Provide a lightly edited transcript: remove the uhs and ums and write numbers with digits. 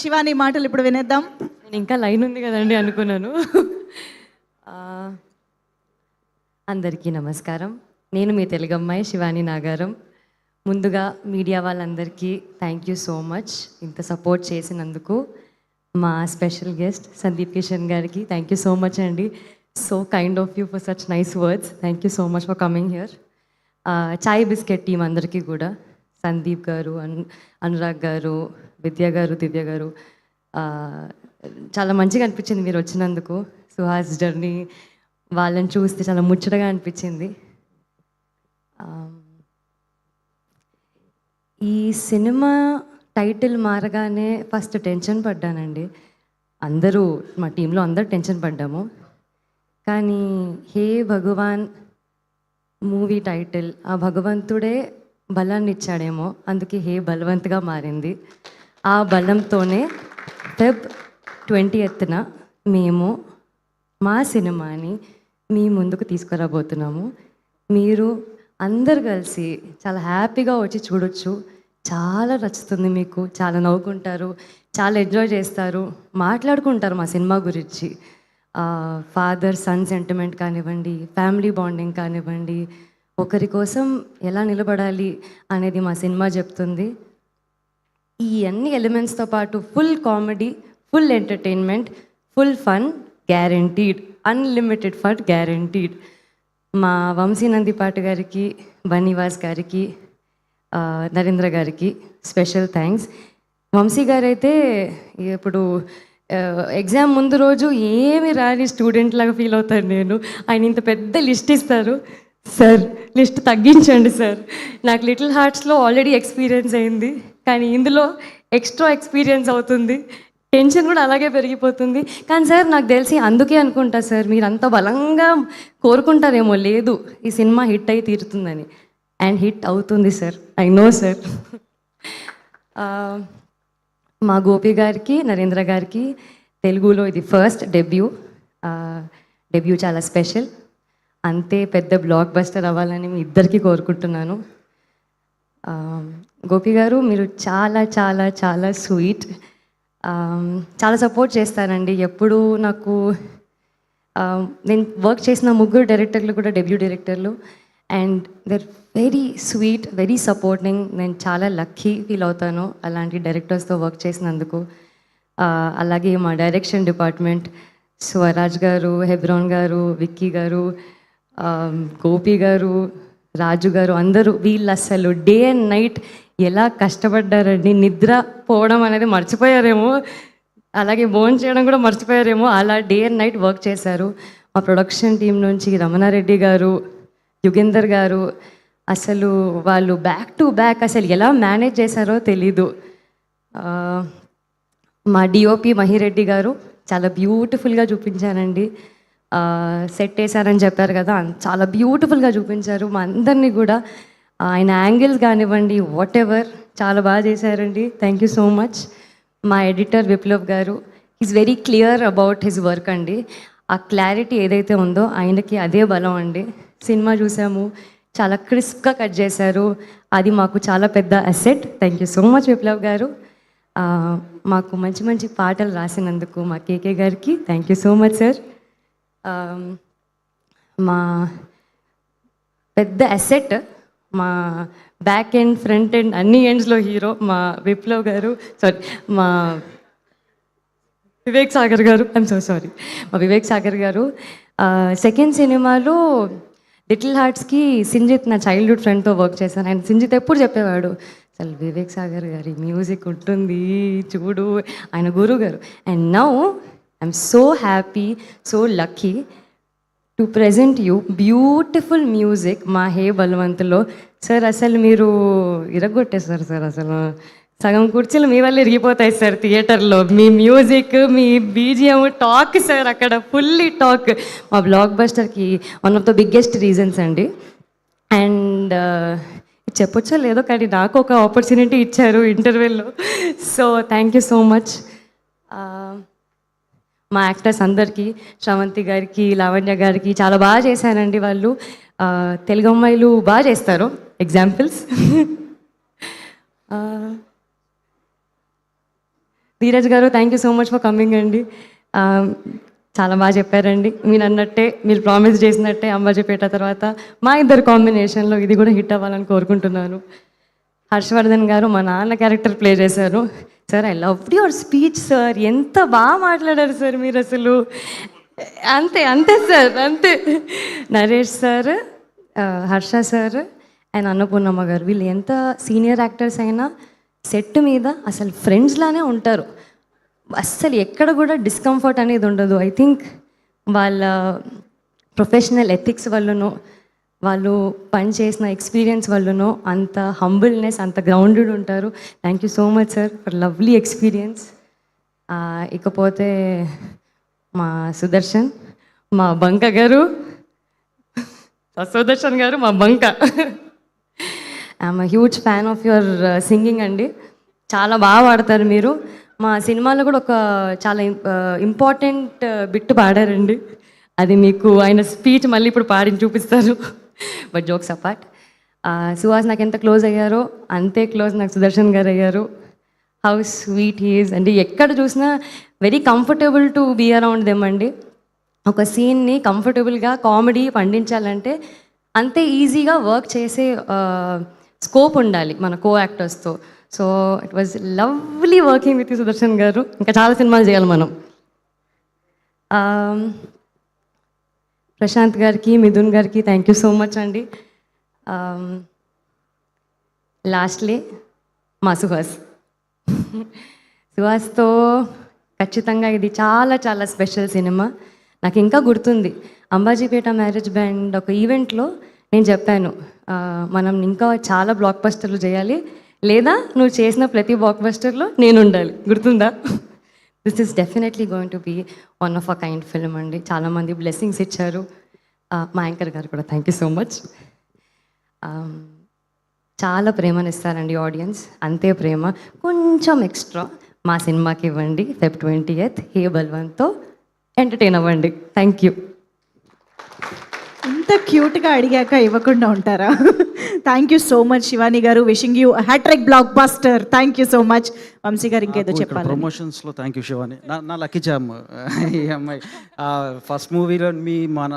శివాని మాటలు ఇప్పుడు వినేద్దాం. నేను ఇంకా లైన్ ఉంది కదండి అనుకున్నాను. అందరికీ నమస్కారం. నేను మీ తెలుగమ్మాయి శివాని నాగారం. ముందుగా మీడియా వాళ్ళందరికీ థ్యాంక్ యూ సో మచ్ ఇంత సపోర్ట్ చేసినందుకు. మా స్పెషల్ గెస్ట్ సందీప్ కిషన్ గారికి థ్యాంక్ యూ సో మచ్ అండి. So kind of you for such nice words. Thank you so much for coming here. Chai biscuit team అందరికీ కూడా, సందీప్ గారు, అనురాగ్ గారు, విద్య గారు, దివ్య గారు, చాలా మంచిగా అనిపించింది మీరు వచ్చినందుకు. సుహాస్ జర్నీ వాళ్ళని చూస్తే చాలా ముచ్చటగా అనిపించింది. ఈ సినిమా టైటిల్ మారగానే ఫస్ట్ టెన్షన్ పడ్డానండి. అందరూ మా టీంలో అందరూ టెన్షన్ పడ్డాము. కానీ హే భగవాన్ మూవీ టైటిల్ ఆ భగవంతుడే బలాన్ని ఇచ్చాడేమో, అందుకే హే బలవంత్గా మారింది. ఆ బలంతోనే ఫెబ్ 20న మేము మా సినిమాని మీ ముందుకు తీసుకురాబోతున్నాము. మీరు అందరు కలిసి చాలా హ్యాపీగా వచ్చి చూడొచ్చు. చాలా నచ్చుతుంది మీకు, చాలా నవ్వుకుంటారు, చాలా ఎంజాయ్ చేస్తారు, మాట్లాడుకుంటారు మా సినిమా గురించి. ఫాదర్ సన్ సెంటిమెంట్ కానివ్వండి, ఫ్యామిలీ బాండింగ్ కానివ్వండి, ఒకరి కోసం ఎలా నిలబడాలి అనేది మా సినిమా చెప్తుంది. ఈ అన్ని ఎలిమెంట్స్తో పాటు full comedy, full entertainment, full fun guaranteed, unlimited fun guaranteed. మా వంశీనందిపాటి గారికి, బన్నీవాస్ గారికి, నరేంద్ర గారికి స్పెషల్ థ్యాంక్స్. వంశీ గారైతే ఇప్పుడు ఎగ్జామ్ ముందు రోజు ఏమి రాని స్టూడెంట్ లాగా ఫీల్ అవుతాను నేను. ఆయన ఇంత పెద్ద లిస్ట్ ఇస్తారు, సార్ లిస్ట్ తగ్గించండి సార్, నాకు లిటిల్ హార్ట్స్లో ఆల్రెడీ ఎక్స్పీరియన్స్ అయింది, కానీ ఇందులో ఎక్స్ట్రా ఎక్స్పీరియన్స్ అవుతుంది, టెన్షన్ కూడా అలాగే పెరిగిపోతుంది. కానీ సార్ నాకు తెలిసి అందుకే అనుకుంటా సార్ మీరు అంత బలంగా కోరుకుంటారేమో, లేదు ఈ సినిమా హిట్ అయి తీరుతుందని. అండ్ హిట్ అవుతుంది సార్, ఐ నో సార్. మా గోపి గారికి, నరేంద్ర గారికి తెలుగులో ఇది ఫస్ట్ డెబ్యూ చాలా స్పెషల్. అంతే పెద్ద బ్లాక్ బస్టర్ అవ్వాలని మీ ఇద్దరికీ కోరుకుంటున్నాను. గోపి గారు మీరు చాలా చాలా చాలా స్వీట్, చాలా సపోర్ట్ చేస్తారండి ఎప్పుడు నాకు. నేను వర్క్ చేసిన ముగ్గురు డైరెక్టర్లు కూడా డెబ్యూ డైరెక్టర్లు, and they're very sweet, very supporting. నేను చాలా లక్కీ ఫీల్ అవుతాను అలాంటి డైరెక్టర్స్తో వర్క్ చేసినందుకు. అలాగే మా డైరెక్షన్ డిపార్ట్మెంట్, స్వరాజ్ గారు, హెబ్రాన్ గారు, విక్కీ గారు, గోపి గారు, రాజు గారు, అందరూ వీళ్ళు అసలు డే అండ్ నైట్ ఎలా కష్టపడ్డారండి. నిద్ర పోవడం అనేది మర్చిపోయారేమో, అలాగే భోజనం చేయడం కూడా మర్చిపోయారేమో, అలా డే అండ్ నైట్ వర్క్ చేశారు. మా ప్రొడక్షన్ టీం నుంచి రమణారెడ్డి గారు, యుగేందర్ గారు, అసలు వాళ్ళు బ్యాక్ టు బ్యాక్ అసలు ఎలా మేనేజ్ చేశారో తెలీదు. మా డిఓపి మహిరెడ్డి గారు చాలా బ్యూటిఫుల్గా చూపించారండి. సెట్ వేశారని చెప్పారు కదా, చాలా బ్యూటిఫుల్గా చూపించారు మా అందరినీ కూడా. ఆయన యాంగిల్స్ కానివ్వండి, వాట్ ఎవర్ చాలా బాగా చేశారండి. Thank you so much. మా ఎడిటర్ విప్లవ్ గారు, is very clear about his work అండి. ఆ క్లారిటీ ఏదైతే ఉందో ఆయనకి అదే బలం అండి. సినిమా చూసాము, చాలా క్రిస్ప్గా కట్ చేశారు, అది మాకు చాలా పెద్ద asset. Thank you so much Viplav గారు. మాకు మంచి మంచి పాటలు రాసినందుకు మా కేకే గారికి thank you so much sir. మా పెద్ద అసెట్, మా బ్యాక్ ఎండ్, ఫ్రంట్ ఎండ్, అన్ని ఎండ్స్లో హీరో మా విప్లవ్ గారు, సారీ మా వివేక్ సాగర్ గారు, ఐఎమ్ సో సారీ, మా వివేక్ సాగర్ గారు. సెకండ్ సినిమాలో లిటిల్ హార్ట్స్కి సింజిత్ నా చైల్డ్హుడ్ ఫ్రెండ్తో వర్క్ చేశాను. ఆయన సింజిత్ ఎప్పుడు చెప్పేవాడు, అసలు వివేక్ సాగర్ గారి మ్యూజిక్ ఉంటుంది చూడు, ఆయన గురువు గారు. And now I'm so happy, so lucky to present you beautiful music మా హే బలవంతులో. సార్ అసలు మీరు ఇరగొట్టేస్తారు సార్, అసలు సగం కుర్చీలు మీ వల్ల ఇరిగిపోతాయి సార్ థియేటర్లో. మీ మ్యూజిక్, మీ బీజిఎం, టాక్ సార్ అక్కడ ఫుల్లీ టాక్. మా బ్లాక్ బస్టర్కి one of the biggest reasons అండి. అండ్ చెప్పొచ్చో లేదో కానీ నాకు ఒక ఆపర్చునిటీ ఇచ్చారు ఇంటర్వ్యూలో, so thank you so much. మా యాక్టర్స్ అందరికీ, శ్రవంతి గారికి, లావణ్య గారికి చాలా బాగా చేశారండి వాళ్ళు. తెలుగు అమ్మాయిలు బాగా చేస్తారు, ఎగ్జాంపుల్స్. ధీరజ్ గారు thank you so much for coming అండి. చాలా బాగా చెప్పారండి. మీరు అన్నట్టే, మీరు ప్రామిస్ చేసినట్టే అంబాజీపేట తర్వాత మా ఇద్దరు కాంబినేషన్లో ఇది కూడా హిట్ అవ్వాలని కోరుకుంటున్నాను. హర్షవర్ధన్ గారు మా నాన్న క్యారెక్టర్ ప్లే చేశారు. Sir I love your speech sir, ఎంత బాగా మాట్లాడారు సార్ మీరు అసలు. అంతే అంతే సార్ అంతే. Naresh sir, Harsha sir and Annapurnamma గారు, వీళ్ళు ఎంత సీనియర్ యాక్టర్స్ అయినా సెట్ మీద అసలు ఫ్రెండ్స్ లానే ఉంటారు. అస్సలు ఎక్కడ కూడా డిస్కంఫర్ట్ అనేది ఉండదు. ఐ థింక్ వాళ్ళ ప్రొఫెషనల్ ఎథిక్స్ వల్లనో, వాళ్ళు పని చేసిన ఎక్స్పీరియన్స్ వల్లనో అంత హంబుల్నెస్, అంత గ్రౌండెడ్ ఉంటారు. Thank you so much sir for lovely experience. ఇకపోతే మా సుదర్శన్, మా బంక గారు, సుదర్శన్ గారు మా బంక. I'm huge fan of your singing అండి. చాలా బాగా పాడతారు మీరు. మా సినిమాలో కూడా ఒక చాలా ఇంపార్టెంట్ బిట్ పాడారండి. అది మీకు ఆయన స్పీచ్ మళ్ళీ ఇప్పుడు పాడి చూపిస్తారు. బట్ జోక్స్ అపార్ట్, సుహాస్ నాకు ఎంత క్లోజ్ అయ్యారో అంతే క్లోజ్ నాకు సుదర్శన్ గారు అయ్యారు. హౌ స్వీట్ హీఈస్ అండి. ఎక్కడ చూసినా very comfortable to be around them అండి. ఒక సీన్ని కంఫర్టబుల్గా కామెడీ పండించాలంటే అంతే ఈజీగా వర్క్ చేసే స్కోప్ ఉండాలి మన కో యాక్టర్స్తో. So it was lovely working with Sudarshan గారు. ఇంకా చాలా సినిమాలు చేయాలి మనం. ప్రశాంత్ గారికి, మిథున్ గారికి థ్యాంక్ యూ సో మచ్ అండి. లాస్ట్లీ మా సుహాస్తో ఖచ్చితంగా ఇది చాలా చాలా స్పెషల్ సినిమా. నాకు ఇంకా గుర్తుంది, అంబాజీపేట మ్యారేజ్ బ్యాండ్ ఒక ఈవెంట్లో నేను చెప్పాను, మనం ఇంకా చాలా బ్లాక్ బస్టర్లు చేయాలి, లేదా నువ్వు చేసిన ప్రతి బ్లాక్ బస్టర్లో నేను ఉండాలి. గుర్తుందా? This is definitely going to be one of a kind film అండి. చాలామంది బ్లెస్సింగ్స్ ఇచ్చారు. మా యాంకర్ గారు కూడా థ్యాంక్ యూ సో మచ్. చాలా ప్రేమనిస్తారండి ఆడియన్స్, అంతే ప్రేమ కొంచెం ఎక్స్ట్రా మా సినిమాకి ఇవ్వండి. Feb 20th హే బల్వంత్తో ఎంటర్టైన్ అవ్వండి. Thank you. ఇంత క్యూట్గా అడిగాక ఇవ్వకుండా ఉంటారా? Thank you so much Shivani గారు. Wishing you hattrick blockbuster. Thank you so much. Vamshi గారు ఇంకేదో చెప్పాలి. ప్రమోషన్స్లో థ్యాంక్ యూ శివాని. నా లక్కీ జామ్ ఈ అమ్మాయి ఫస్ట్ మూవీలో మన